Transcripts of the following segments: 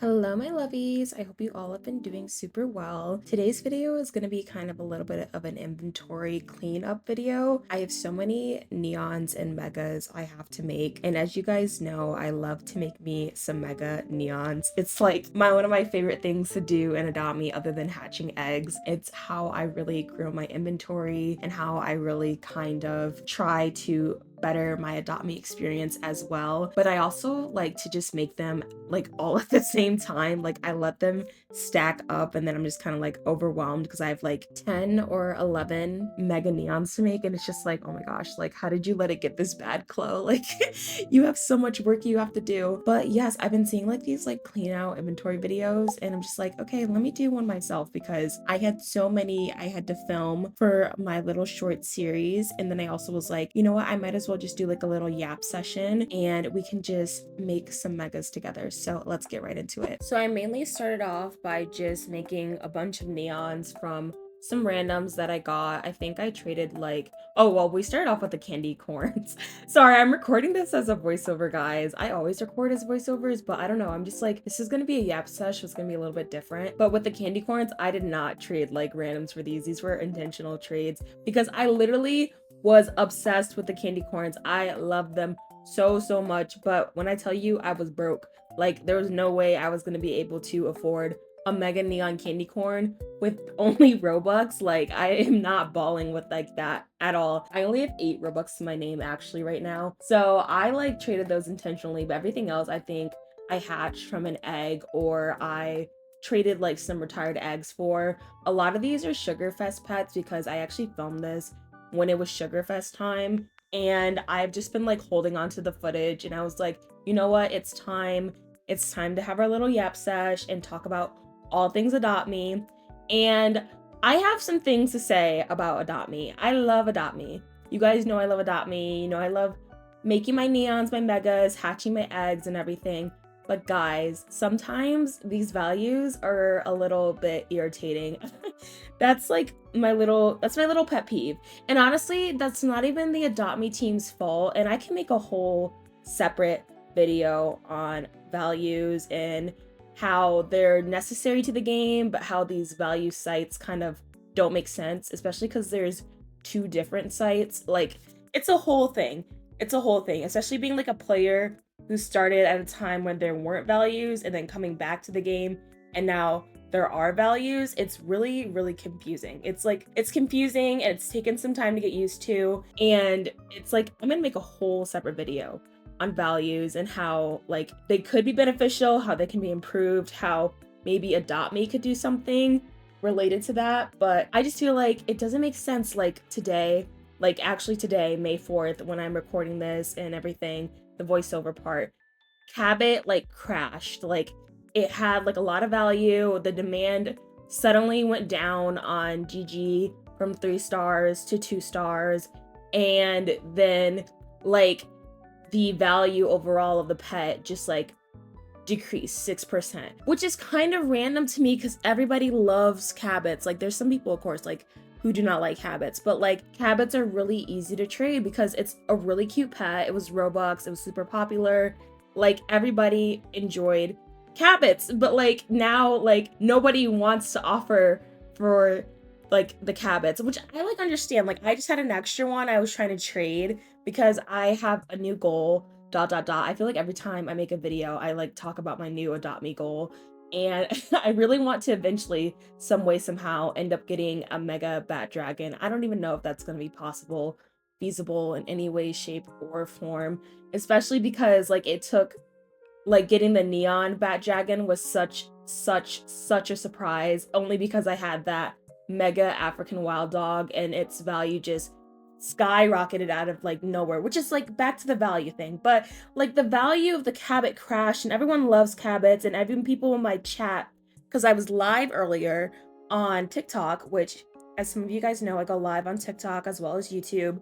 Hello, my lovies. I hope you all have been doing super well. Today's video is going to be kind of a little bit of an inventory cleanup video. I have so many neons and megas I have to make, and as you guys know, I love to make me some mega neons. It's like one of my favorite things to do in Adopt Me other than hatching eggs. It's how I really grow my inventory and how I really kind of try to better my Adopt Me experience as well. But I also like to just make them like all at the same time. Like I let them stack up and then I'm just kind of like overwhelmed because I have like 10 or 11 mega neons to make and it's just like, oh my gosh, like how did you let it get this bad, Chloe? Like you have so much work you have to do. But yes, I've been seeing like these like clean out inventory videos and I'm just like, okay, let me do one myself because I had so many I had to film for my little short series. And then I also was like, you know what, I might as well just do like a little yap session and we can just make some megas together. So let's get right into it. So I mainly started off by just making a bunch of neons from some randoms that I got. I think I traded like, oh, well, we started off with the candy corns. Sorry, I'm recording this as a voiceover, guys. I always record as voiceovers, but I don't know. I'm just like, this is going to be a yap sesh. It's going to be a little bit different. But with the candy corns, I did not trade like randoms for these. These were intentional trades because I literally was obsessed with the candy corns. I loved them so much. But when I tell you I was broke, like there was no way I was going to be able to afford a mega neon candy corn with only Robux. Like I am not balling with like that at all. I only have 8 Robux to my name actually right now. So I like traded those intentionally, but everything else I think I hatched from an egg or I traded like some retired eggs for. A lot of these are Sugarfest pets because I actually filmed this when it was Sugarfest time and I've just been like holding on to the footage and I was like, you know what, it's time to have our little yap sesh and talk about all things Adopt Me. And I have some things to say about Adopt Me. I love Adopt Me. You guys know I love Adopt Me. You know I love making my neons, my megas, hatching my eggs and everything. But guys, sometimes these values are a little bit irritating. That's my little pet peeve. And honestly, that's not even the Adopt Me team's fault. And I can make a whole separate video on values and how they're necessary to the game, but how these value sites kind of don't make sense, especially because there's 2 different sites. Like, it's a whole thing. It's a whole thing, especially being like a player who started at a time when there weren't values and then coming back to the game and now there are values. It's really confusing. It's confusing and it's taken some time to get used to. And it's like, I'm gonna make a whole separate video on values and how like they could be beneficial, how they can be improved, how maybe Adopt Me could do something related to that. But I just feel like it doesn't make sense like today, like actually today, May 4th, when I'm recording this and everything, the voiceover part, Cabot like crashed. Like it had like a lot of value. The demand suddenly went down on GG from 3 stars to 2 stars. And then like the value overall of the pet just like decreased 6%, which is kind of random to me because everybody loves Cabots. Like there's some people, of course, like who do not like Cabots, but like Cabots are really easy to trade because it's a really cute pet. It was Robux, it was super popular. Like everybody enjoyed Cabots, but like now like nobody wants to offer for like the Cabots, which I like understand. Like I just had an extra one I was trying to trade because I have a new goal, dot dot dot. I feel like every time I make a video, I like talk about my new Adopt Me goal. And I really want to eventually, some way, somehow, end up getting a mega bat dragon. I don't even know if that's going to be possible, feasible in any way, shape, or form, especially because like it took like getting the neon bat dragon was such a surprise only because I had that mega African wild dog and its value just skyrocketed out of like nowhere, which is like back to the value thing. But like the value of the Cabot crashed and everyone loves Cabots and even people in my chat, because I was live earlier on TikTok, which as some of you guys know, I go live on TikTok as well as YouTube.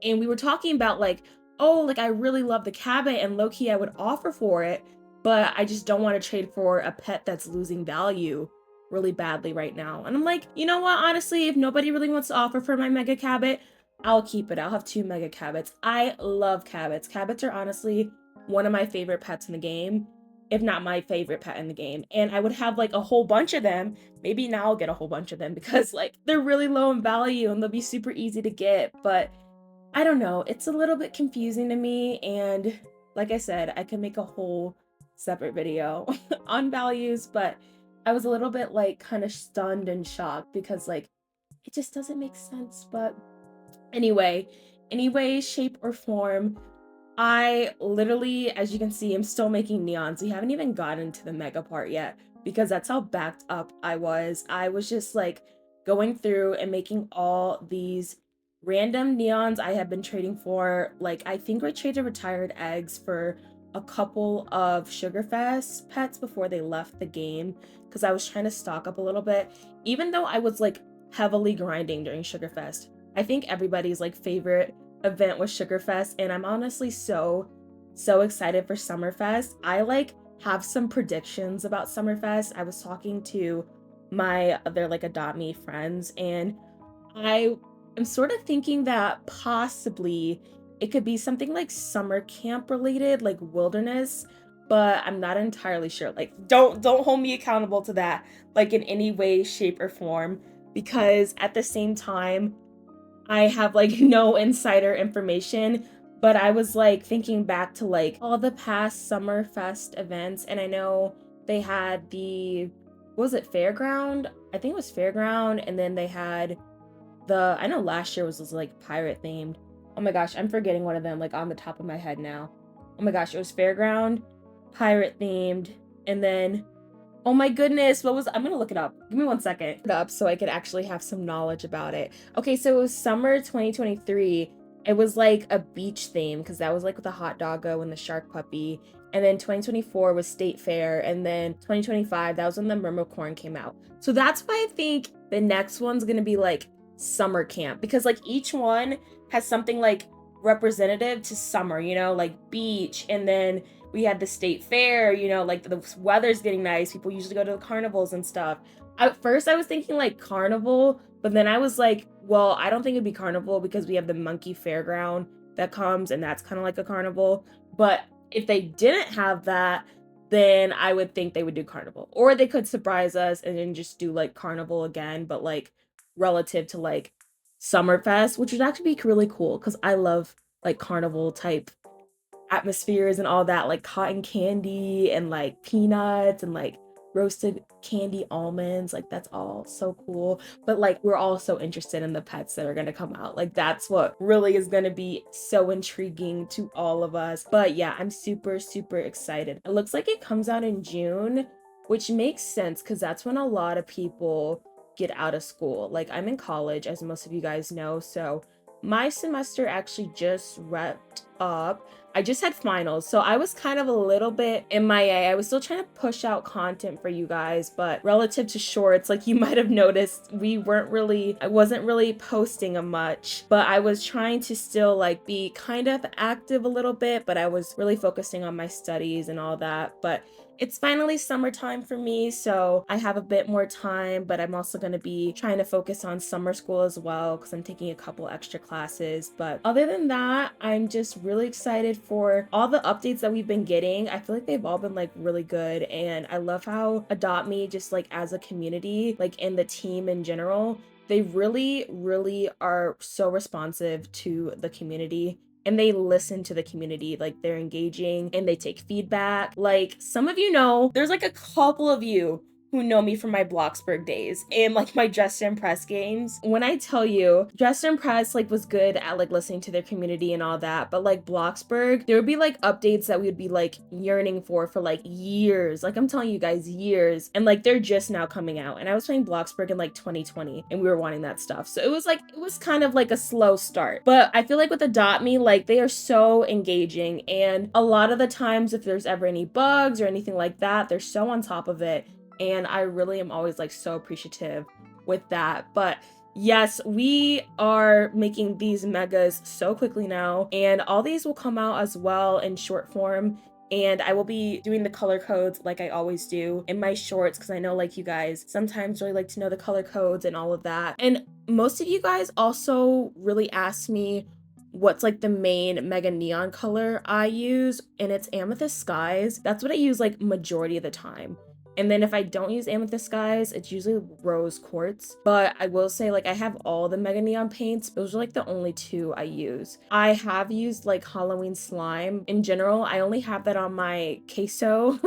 And we were talking about like, oh, like I really love the Cabot and low-key I would offer for it, but I just don't want to trade for a pet that's losing value really badly right now. And I'm like, you know what, honestly, if nobody really wants to offer for my mega Cabot, I'll keep it. I'll have 2 mega Cabots. I love Cabots. Cabots are honestly one of my favorite pets in the game. if not my favorite pet in the game. And I would have like a whole bunch of them. Maybe now I'll get a whole bunch of them because like they're really low in value and they'll be super easy to get. But I don't know, it's a little bit confusing to me. And like I said, I can make a whole separate video on values, but I was a little bit like kind of stunned and shocked because like it just doesn't make sense. But anyway, any way, shape, or form, I literally, as you can see, I'm still making neons. We haven't even gotten to the mega part yet because that's how backed up I was. I was just like going through and making all these random neons I have been trading for. Like, I think I traded retired eggs for a couple of Sugarfest pets before they left the game because I was trying to stock up a little bit, even though I was like heavily grinding during Sugarfest. I think everybody's like favorite event was Sugarfest, and I'm honestly so excited for Summerfest. I like have some predictions about Summerfest. I was talking to my other like Adopt Me friends, and I am sort of thinking that possibly it could be something like summer camp related, like wilderness, but I'm not entirely sure. Like don't hold me accountable to that like in any way, shape, or form, because at the same time I have like no insider information, but I was like thinking back to like all the past Summerfest events, and I know they had the, what was it, Fairground? I think it was Fairground, and then they had the, I know last year was like pirate themed. Oh my gosh, I'm forgetting one of them like on the top of my head now. Oh my gosh, it was Fairground, pirate themed, and then oh my goodness, what was, I'm gonna look it up. Give me 1 second. Up so I could actually have some knowledge about it. Okay, so it was summer 2023. It was like a beach theme because that was like with the hot doggo and the shark puppy. And then 2024 was State Fair, and then 2025, that was when the Mermacorn came out. So that's why I think the next one's gonna be like summer camp, because like each one has something like representative to summer, you know, like beach, and then we had the state fair, you know, like the weather's getting nice. People usually go to the carnivals and stuff. At first, I was thinking like carnival, but then I was like, well, I don't think it'd be carnival because we have the monkey fairground that comes, and that's kind of like a carnival. But if they didn't have that, then I would think they would do carnival, or they could surprise us and then just do like carnival again, but like relative to like Summerfest, which would actually be really cool because I love like carnival type atmospheres and all that, like cotton candy and like peanuts and like roasted candy almonds. Like that's all so cool. But like we're all so interested in the pets that are going to come out. Like that's what really is going to be so intriguing to all of us. But yeah, I'm super excited. It looks like it comes out in June, which makes sense because that's when a lot of people get out of school. Like I'm in college, as most of you guys know, so my semester actually just wrapped up. I just had finals, so I was kind of a little bit MIA. I was still trying to push out content for you guys, but relative to shorts, like you might have noticed, I wasn't really posting a much, but I was trying to still like be kind of active a little bit, but I was really focusing on my studies and all that. But it's finally summertime for me, so I have a bit more time, but I'm also going to be trying to focus on summer school as well because I'm taking a couple extra classes. But other than that, I'm just really excited for all the updates that we've been getting. I feel like they've all been like really good, and I love how Adopt Me, just like as a community, like in the team in general, they really are so responsive to the community, and they listen to the community. Like they're engaging and they take feedback. Like some of you know, there's like a couple of you who know me from my Bloxburg days and like my Dress to Impress games. When I tell you, Dress to Impress like was good at like listening to their community and all that, but like Bloxburg, there would be like updates that we would be like yearning for like years. Like I'm telling you guys, years. And like they're just now coming out. And I was playing Bloxburg in like 2020 and we were wanting that stuff. So it was kind of like a slow start. But I feel like with Adopt Me, like they are so engaging. And a lot of the times if there's ever any bugs or anything like that, they're so on top of it. And I really am always like so appreciative with that. But yes, we are making these megas so quickly now, and all these will come out as well in short form. And I will be doing the color codes like I always do in my shorts because I know like you guys sometimes really like to know the color codes and all of that. And most of you guys also really ask me, what's like the main Mega Neon color I use, and it's Amethyst Skies. That's what I use like majority of the time. And then if I don't use Amethyst Skies, it's usually Rose Quartz. But I will say, like, I have all the Mega Neon paints. Those are like the only two I use. I have used like Halloween Slime. In general, I only have that on my queso,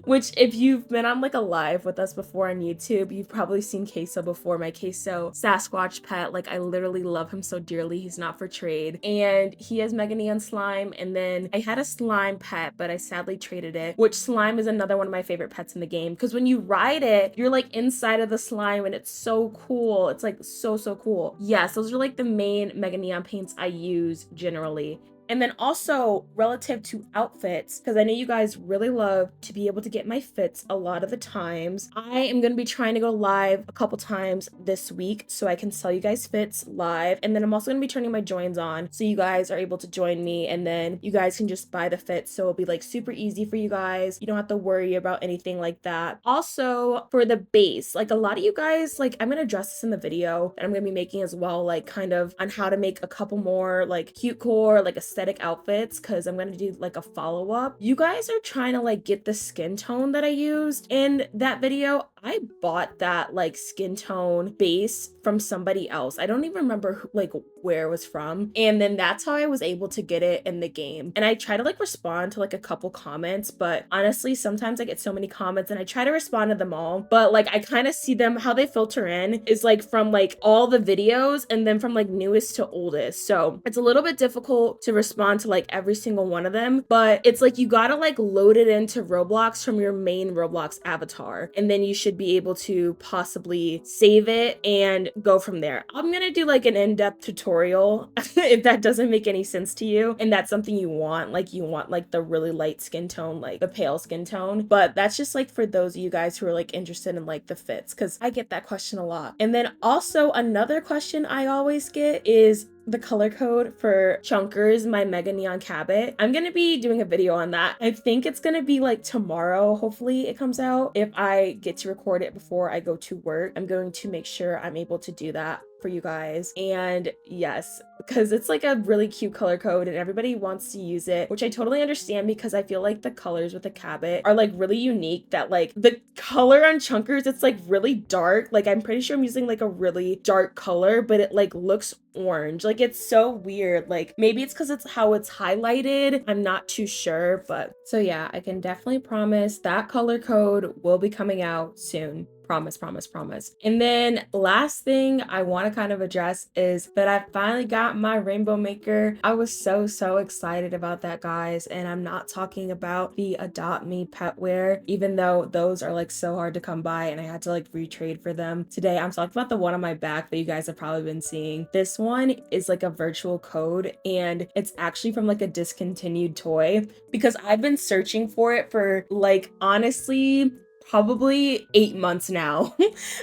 which if you've been on like a live with us before on YouTube, you've probably seen queso before. My queso Sasquatch pet. Like, I literally love him so dearly. He's not for trade. And he has Mega Neon Slime. And then I had a slime pet, but I sadly traded it, which slime is another one of my favorite pets in the game, because when you ride it, you're like inside of the slime and it's so cool. It's like so cool. Yes, those are like the main Mega Neon paints I use generally. And then also relative to outfits, because I know you guys really love to be able to get my fits a lot of the times. I am going to be trying to go live a couple times this week so I can sell you guys fits live. And then I'm also going to be turning my joins on so you guys are able to join me, and then you guys can just buy the fits. So it'll be like super easy for you guys. You don't have to worry about anything like that. Also for the base, like a lot of you guys, like I'm going to address this in the video that I'm going to be making as well, like kind of on how to make a couple more like cute core, like aesthetic outfits, because I'm gonna do like a follow-up. You guys are trying to like get the skin tone that I used in that video. I bought that like skin tone base from somebody else. I don't even remember who, like where it was from. And then that's how I was able to get it in the game. And I try to like respond to like a couple comments, but honestly, sometimes I get so many comments and I try to respond to them all. But like I kind of see them, how they filter in is like from like all the videos and then from like newest to oldest. So it's a little bit difficult to respond to like every single one of them, but it's like you gotta like load it into Roblox from your main Roblox avatar, and then you should be able to possibly save it and go from there. I'm gonna do like an in-depth tutorial if that doesn't make any sense to you and that's something you want like the really light skin tone, like the pale skin tone. But that's just like for those of you guys who are like interested in like the fits, because I get that question a lot. And then also another question I always get is the color code for Chunkers, my Mega Neon Cabot. I'm gonna be doing a video on that. I think it's gonna be like tomorrow. Hopefully it comes out. If I get to record it before I go to work, I'm going to make sure I'm able to do that for you guys. And yes, because it's like a really cute color code and everybody wants to use it, which I totally understand, because I feel like the colors with the Cabot are like really unique. That like the color on Chunkers, it's like really dark. Like I'm pretty sure I'm using like a really dark color, but it like looks orange. Like it's so weird. Like maybe it's because it's how it's highlighted. I'm not too sure, but so yeah, I can definitely promise that color code will be coming out soon. Promise. And then last thing I want to kind of address is that I finally got my rainbow maker. I was so excited about that, guys. And I'm not talking about the Adopt Me petware, even though those are like so hard to come by and I had to like retrade for them today. I'm talking about the one on my back that you guys have probably been seeing. This one is like a virtual code and it's actually from like a discontinued toy, because I've been searching for it for like honestly probably 8 months now.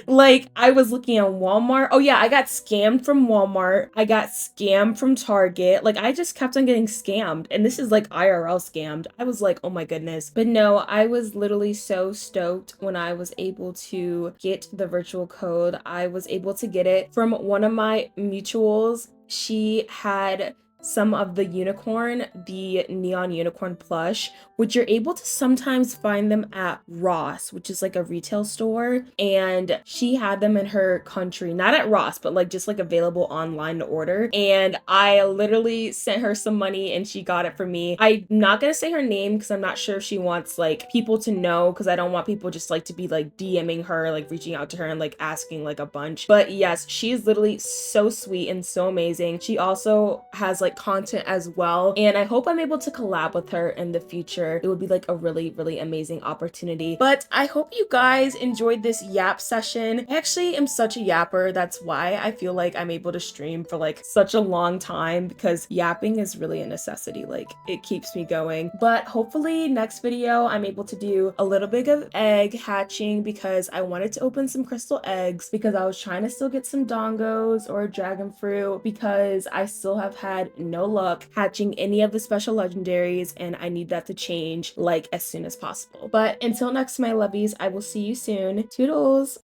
Like I was looking at Walmart. Oh yeah, I got scammed from Walmart. I got scammed from Target. Like I just kept on getting scammed, and this is like IRL scammed. I was like, oh my goodness. But no, I was literally so stoked when I was able to get the virtual code. I was able to get it from one of my mutuals. She had some of the unicorn, the neon unicorn plush, which you're able to sometimes find them at Ross, which is like a retail store. And she had them in her country, not at Ross, but like just like available online to order. And I literally sent her some money and she got it for me. I'm not gonna say her name because I'm not sure if she wants like people to know, because I don't want people just like to be like DMing her, like reaching out to her and like asking like a bunch. But yes, she is literally so sweet and so amazing. She also has like content as well, and I hope I'm able to collab with her in the future. It would be like a really amazing opportunity. But I hope you guys enjoyed this yap session. I actually am such a yapper. That's why I feel like I'm able to stream for like such a long time, because yapping is really a necessity. Like it keeps me going. But hopefully next video I'm able to do a little bit of egg hatching, because I wanted to open some crystal eggs, because I was trying to still get some dongos or dragon fruit, because I still have had no luck hatching any of the special legendaries and I need that to change like as soon as possible. But until next, my lovies, I will see you soon. Toodles!